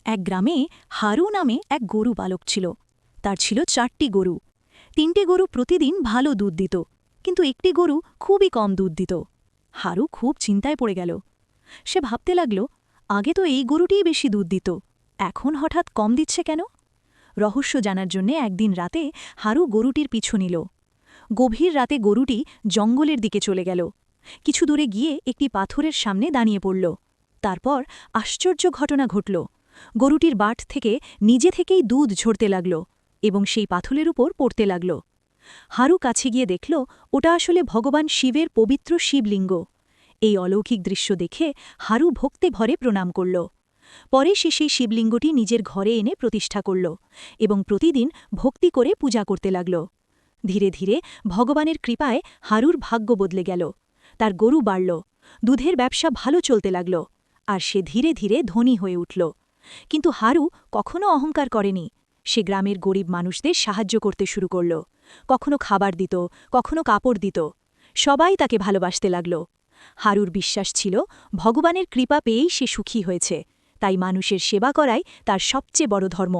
এক গ্রামে হারু নামে এক গরু পালক ছিল। তার ছিল 4টি গরু। 3টে গরু প্রতিদিন ভালো দুধ দিত, কিন্তু একটি গরু খুবই কম দুধ দিত। হারু খুব চিন্তায় পড়ে গেল। সে ভাবতে লাগল, আগে তো এই গরুটিই বেশি দুধ দিত, এখন হঠাৎ কম দিচ্ছে কেন? রহস্য জানার জন্য একদিন রাতে হারু গরুটির পিছু নিল। গভীর রাতে গরুটি জঙ্গলের দিকে চলে গেল। কিছু দূরে গিয়ে একটি পাথরের সামনে দাঁড়িয়ে পড়ল। তারপর আশ্চর্য ঘটনা ঘটল। গরুটির বাট থেকে নিজে থেকেই দুধ ঝরতে লাগল এবং সেই পাথরের উপর পড়তে লাগল। হারু কাছে গিয়ে দেখল, ওটা আসলে ভগবান শিবের পবিত্র শিবলিঙ্গ। এই অলৌকিক দৃশ্য দেখে হারু ভক্তি ভরে প্রণাম করল। পরে সে সেই শিবলিঙ্গটি নিজের ঘরে এনে প্রতিষ্ঠা করল এবং প্রতিদিন ভক্তি করে পূজা করতে লাগল। ধীরে ধীরে ভগবানের কৃপায় হারুর ভাগ্য বদলে গেল। তার গরু বাড়ল, দুধের ব্যবসা ভালো চলতে লাগল, আর সে ধীরে ধীরে ধনী হয়ে উঠল। কিন্তু হারু কখনো অহংকার করেনি। সে গ্রামের গরিব মানুষদের সাহায্য করতে শুরু করল। কখনো খাবার দিত, কখনো কাপড় দিত। সবাই তাকে ভালোবাসতে লাগল। হারুর বিশ্বাস ছিল, ভগবানের কৃপা পেয়েই সে সুখী হয়েছে, তাই মানুষের সেবা করাই তার সবচেয়ে বড় ধর্ম।